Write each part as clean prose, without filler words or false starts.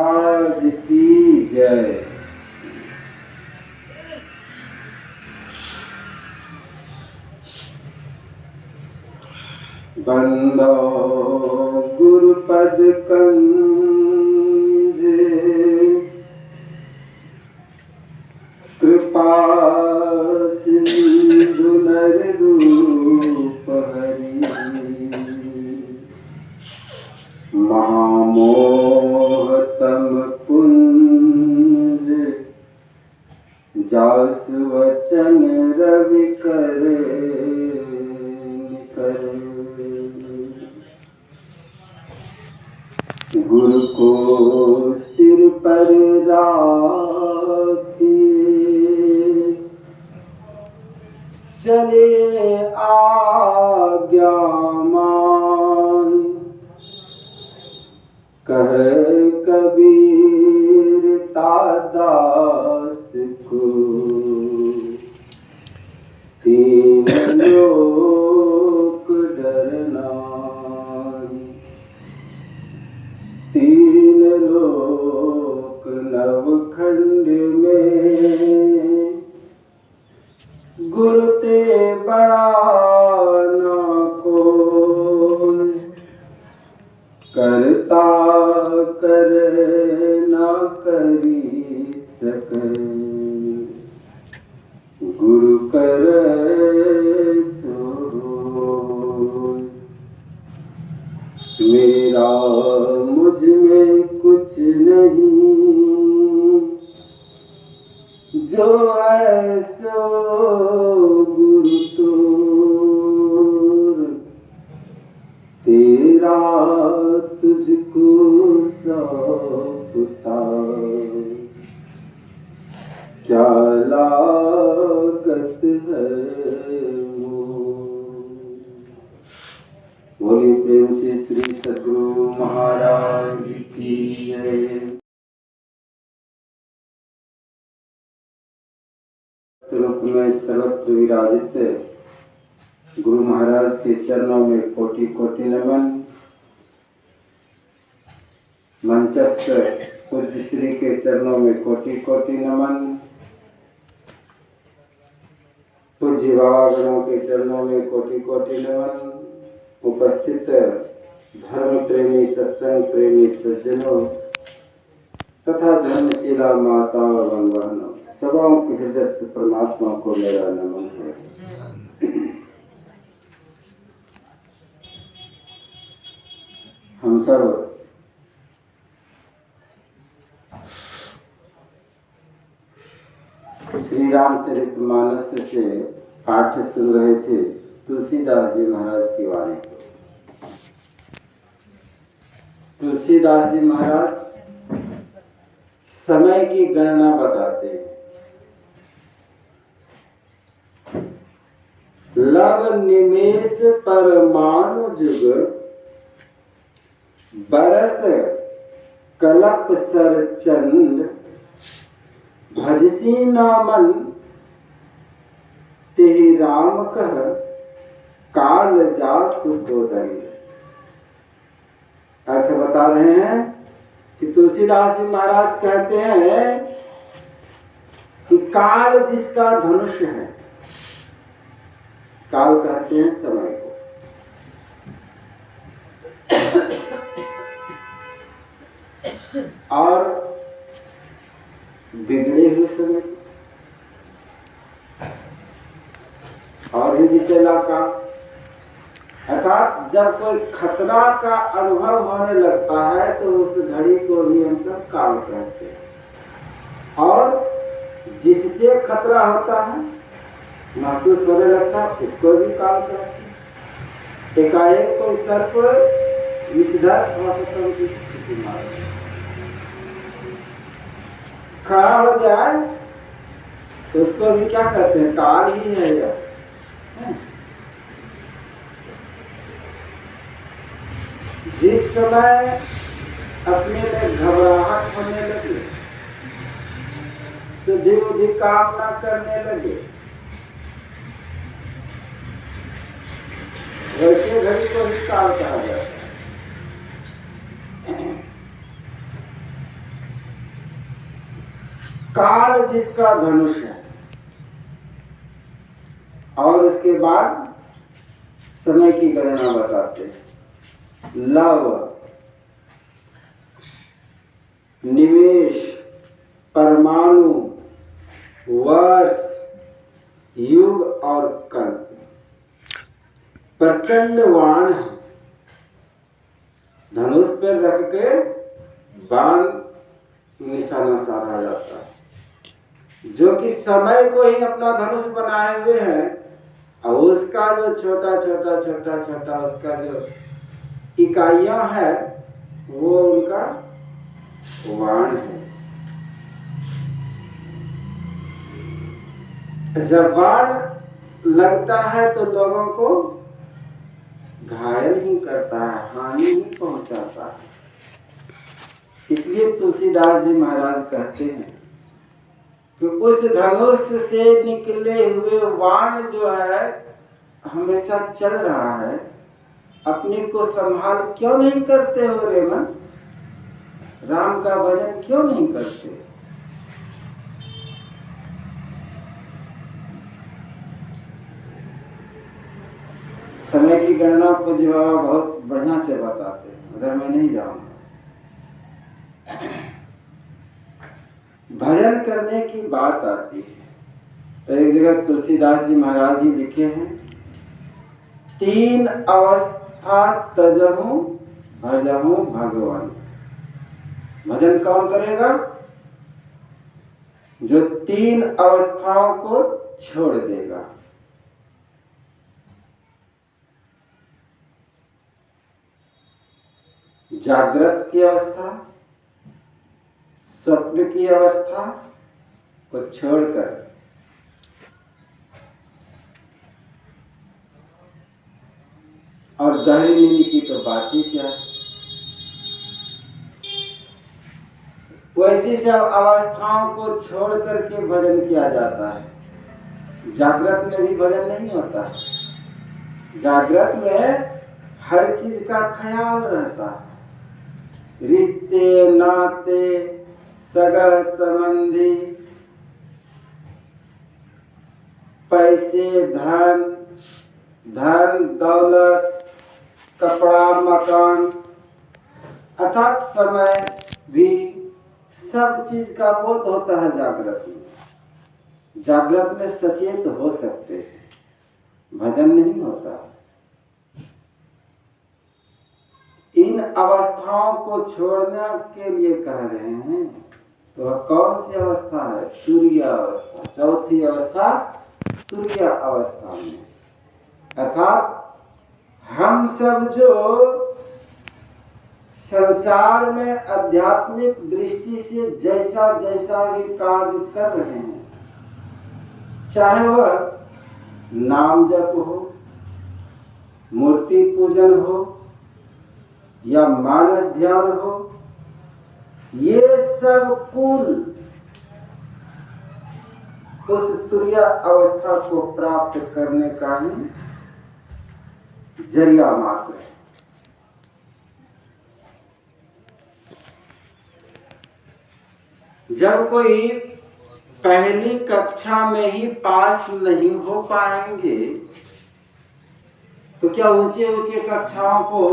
महाराज की जय। बंदो गुरुपद कंज कृपा सिंधु नर रूप हरि महामोहतम कुंज जासु वचन रवि करे गुरु को सिर पर राखिए चले आज्ञा मान कहे कबीर तादास को तीन लोक डरना तीन लोक नवखंड में गुरु ते बड़ा न कोई करता करे न करी सके गुरु करे सो मेरा मुझ में कुछ नहीं जो ऐसो गुरु तोर तेरा तुझको सौंपता क्या लागत है बोलिए प्रेम से श्री सद्गुरु महाराज की जय। रूप में सर्वत्र विराजित गुरु महाराज के चरणों में कोटि कोटि नमन। मंचस्थ पूज्य श्री के चरणों में कोटि कोटि नमन। पूज्य बाबागणों के चरणों में कोटि कोटि नमन। उपस्थित धर्म प्रेमी सत्संग प्रेमी सज्जनों तथा धर्मशिला माता और बहनों सबों के हृदय परमात्मा को मेरा नमन है। हम सब श्री रामचरितमानस से पाठ सुन रहे थे तुलसीदास जी महाराज की वाणी। तुलसीदास जी महाराज समय की गणना बताते हैं। लव निमेष परमाणु जुग बरस कलप सर चंड भजसी नामन तेहि राम कह काल जासु को दंड। अर्थ बता रहे हैं कि तुलसीदास जी महाराज कहते हैं कि काल जिसका धनुष है, काल कहते हैं समय को, और बिगड़े हुए समय और ही विषैला का, अर्थात जब कोई खतरा का अनुभव होने लगता है तो उस घड़ी को भी हम सब काल कहते हैं। और जिससे खतरा होता है महसूस होने लगता है उसको भी काल कहते हैं। एकाएक कोई सर्प विषधर खड़ा हो जाए तो उसको भी क्या कहते हैं, काल ही है यह। जिस समय अपने में घबराहट होने लगे, सिद्धि बुद्धि काम न करने लगे, वैसे घड़ी को ही काल कहा जाता है। काल जिसका धनुष है, और उसके बाद समय की गणना बताते हैं। लव, निमेष, परमाणु, वर्ष, युग और कल्प। प्रचंड बाण है, धनुष पर रख के बाण निशाना साधा जाता है। जो कि समय को ही अपना धनुष बनाए हुए हैं, और उसका जो छोटा छोटा छोटा छोटा उसका जो इकाइयां है वो उनका बाण है। जब बाण लगता है तो लोगों को घायल ही करता है, हानि ही पहुंचाता है। इसलिए तुलसीदास जी महाराज कहते हैं कि उस धनुष से निकले हुए बाण जो है हमेशा चल रहा है, अपने को संभाल क्यों नहीं करते हो रे मन? राम का भजन क्यों नहीं करते? समय की गणना पूज्य बाबा बहुत बढ़िया से बताते हैं, उधर मैं नहीं जाऊंगा। भजन करने की बात आती है तो एक जगह तुलसीदास जी महाराज जी लिखे हैं, 3 अवस्था तजहु भजहु भगवान। भजन कौन करेगा? जो 3 अवस्थाओं को छोड़ देगा। जागृत की अवस्था, स्वप्न की अवस्था को छोड़कर और गहरी नींद की तो बात ही क्या है। वैसी सब अवस्थाओं को छोड़ करके भजन किया जाता है। जागृत में भी भजन नहीं होता। जागृत में हर चीज का ख्याल रहता है, रिश्ते नाते सगा संबंधी, पैसे धन दौलत, कपड़ा मकान, अर्थात समय भी, सब चीज का बोध होता है जागृत में। जागृत में सचेत हो सकते हैं, भजन नहीं होता। इन अवस्थाओं को छोड़ने के लिए कह रहे हैं। तो कौन सी अवस्था है? तुरीय अवस्था। चौथी अवस्था तुरीय अवस्था में, अर्थात हम सब जो संसार में आध्यात्मिक दृष्टि से जैसा जैसा भी कार्य कर रहे हैं, चाहे वह नाम जप हो, मूर्ति पूजन हो या मानस ध्यान हो, ये सब कुल उस तुरीय अवस्था को प्राप्त करने का ही जरिया मात्र है। जब कोई पहली कक्षा में ही पास नहीं हो पाएंगे तो क्या ऊंचे ऊंचे कक्षाओं को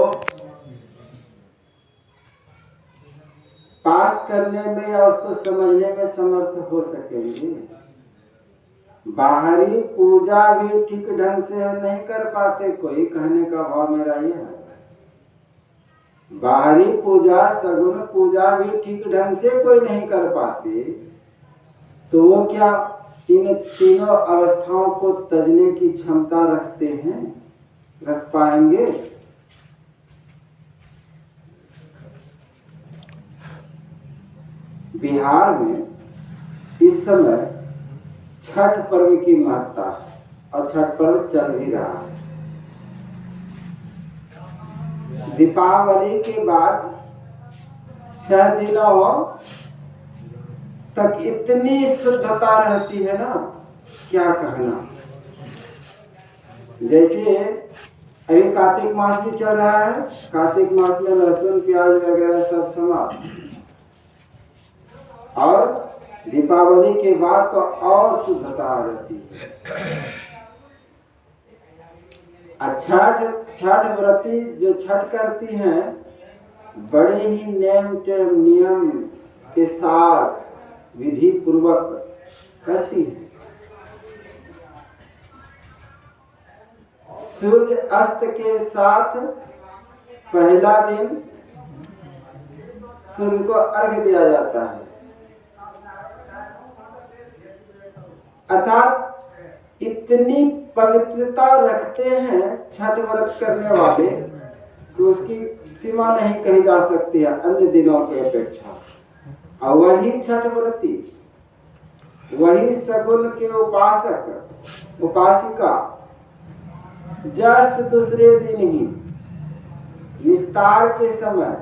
पास करने में या उसको समझने में समर्थ हो सकेंगे? बाहरी पूजा भी ठीक ढंग से नहीं कर पाते कोई, कहने का भाव मेरा यह है। बाहरी पूजा, सगुन पूजा भी ठीक ढंग से कोई नहीं कर पाते, तो वो क्या इन तीनों अवस्थाओं को तजने की क्षमता रखते हैं? रख पाएंगे? बिहार में इस समय छठ पर्व की महत्ता है और छठ पर्व चल भी रहा है। दीपावली के बाद 6 दिनों तक इतनी शुद्धता रहती है ना, क्या कहना। जैसे अभी कार्तिक मास भी चल रहा है, कार्तिक मास में लहसुन प्याज वगैरह सब समाप्त, और दीपावली के बाद तो और शुद्धता आ जाती है। छठ व्रती जो छठ करती हैं बड़े ही नियम के साथ विधि पूर्वक करती है। सूर्य अस्त के साथ पहला दिन सूर्य को अर्घ्य दिया जाता है, अर्थात इतनी पवित्रता रखते हैं छठ व्रत करने वाले कि उसकी सीमा नहीं कही जा सकती है अन्य दिनों की अपेक्षा। और वही छठ व्रती, वही सगुन के उपासक उपासिका जस्ट दूसरे दिन ही निस्तार के समय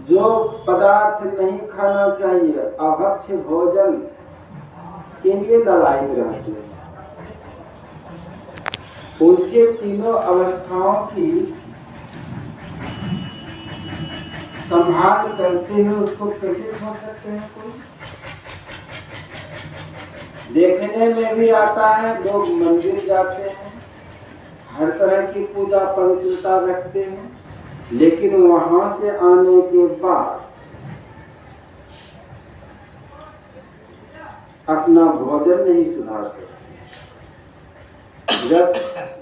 जो पदार्थ नहीं खाना चाहिए अभक्ष्य भोजन के लिए ललायित रहते हैं, उनसे तीनों अवस्थाओं की संभाल करते हुए उसको कैसे छोड़ सकते हैं? कोई देखने में भी आता है, लोग मंदिर जाते हैं, हर तरह की पूजा पवित्रता रखते हैं, लेकिन वहां से आने के बाद अपना भोजन नहीं सुधार सकते। जब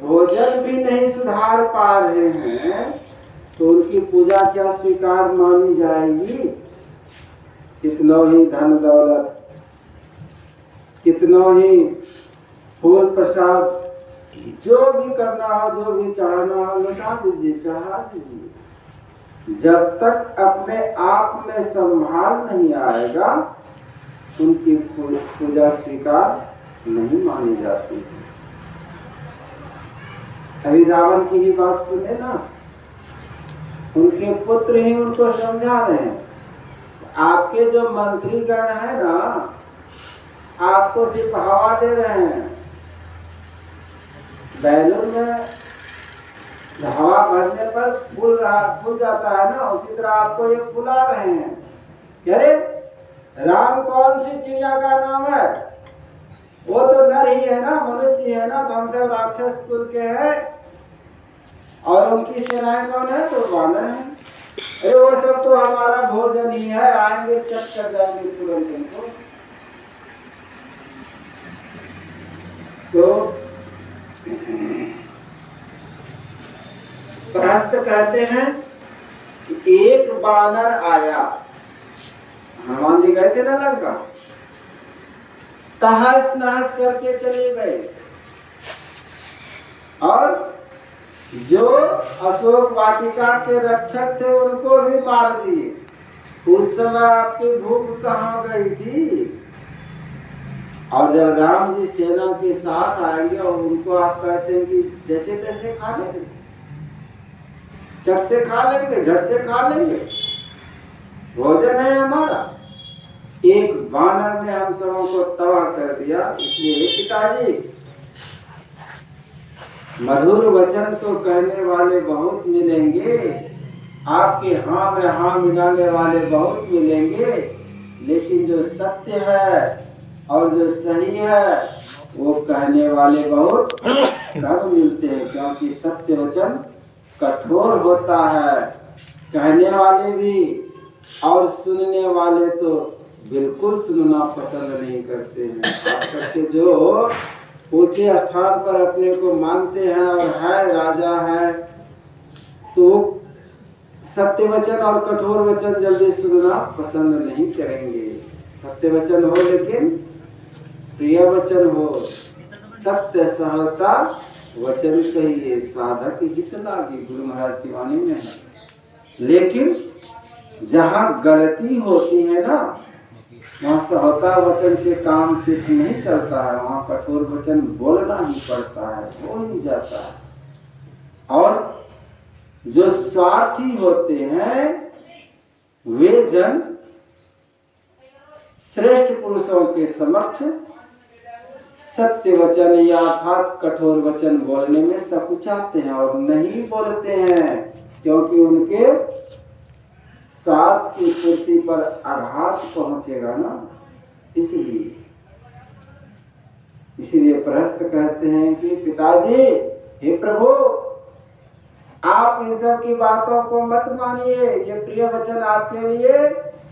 भोजन भी नहीं सुधार पा रहे हैं तो उनकी पूजा क्या स्वीकार मानी जाएगी? कितनों ही धन दौलत, कितनों ही फूल प्रसाद, जो भी करना हो, जो भी चढ़ाना हो लौटा दीजिए, चढ़ा दीजिए। जब तक अपने आप में संभाल नहीं आएगा उनकी पूजा स्वीकार नहीं मानी जाती है। अभी रावण की ही बात सुने ना, उनके पुत्र ही उनको समझा रहे हैं, आपके जो मंत्रीगण है ना आपको सिर्फ हवा दे रहे हैं, बैलून में हवा भरने पर फूल जाता है ना, उसी तरह आपको ये फुला रहे हैं। अरे राम कौन सी चिड़िया का नाम है? वो तो नर ही है ना, मनुष्य है ना, तो हम सब राक्षस कुल के हैं। और उनकी सेनाएं कौन है? तो वानर है। अरे वो सब तो हमारा भोजन ही है, आएंगे चट कर जाएंगे तुरंत उनको। तो प्रहस्त कहते हैं कि एक बानर आया, हनुमान जी गए थे ना लंका, तहस नहस करके चले गए और जो अशोक वाटिका के रक्षक थे उनको भी मार दिए। उस समय आपकी भूख कहाँ गई थी? और जब राम जी सेना के साथ आएंगे और उनको आप कहते हैं कि जैसे तैसे खा लेंगे, चट से खा लेंगे, झट से खा लेंगे, भोजन है हमारा। एक बानर ने हम सबों को तबाह कर दिया। इसलिए पिताजी, मधुर वचन तो कहने वाले बहुत मिलेंगे, आपके हाँ में हाँ मिलाने वाले बहुत मिलेंगे, लेकिन जो सत्य है और जो सही है वो कहने वाले बहुत कम मिलते हैं, क्योंकि सत्य वचन कठोर होता है। कहने वाले भी और सुनने वाले तो बिल्कुल सुनना पसंद नहीं करते हैं। खास करके जो ऊंचे स्थान पर अपने को मानते हैं और है राजा है, तो सत्य वचन और कठोर वचन जल्दी सुनना पसंद नहीं करेंगे। सत्य वचन हो लेकिन प्रिय वचन हो, सत्य सहता वचन कहिए, साधक हित लागी, गुरु महाराज की वाणी में है। लेकिन जहाँ गलती होती है ना, वहाँ सहता वचन से काम सिर्फ नहीं चलता है, वहाँ कठोर वचन बोलना ही पड़ता है, हो ही जाता है। और जो स्वार्थी होते हैं वे जन श्रेष्ठ पुरुषों के समक्ष सत्य वचन या अर्थात कठोर वचन बोलने में सकुचाते हैं और नहीं बोलते हैं, क्योंकि उनके स्वार्थ की पूर्ति पर आघात पहुंचेगा ना। इसीलिए प्रहस्त कहते हैं कि पिताजी, हे प्रभु, आप इन सब की बातों को मत मानिए, ये प्रिय वचन आपके लिए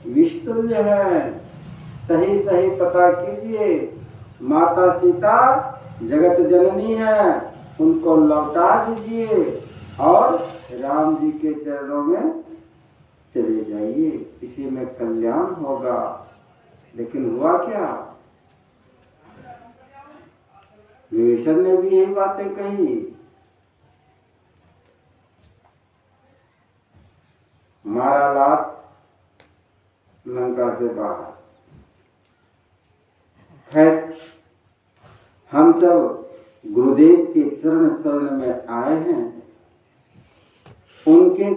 विषतुल्य है। सही सही पता कीजिए, माता सीता जगत जननी है, उनको लौटा दीजिए और राम जी के चरणों में चले जाइए, इसी में कल्याण होगा। लेकिन हुआ क्या? विभीषण ने भी यही बातें कही। मारा लात लंका से बाहर। खैर, हम सब गुरुदेव के चरण शरण में आए हैं, उनके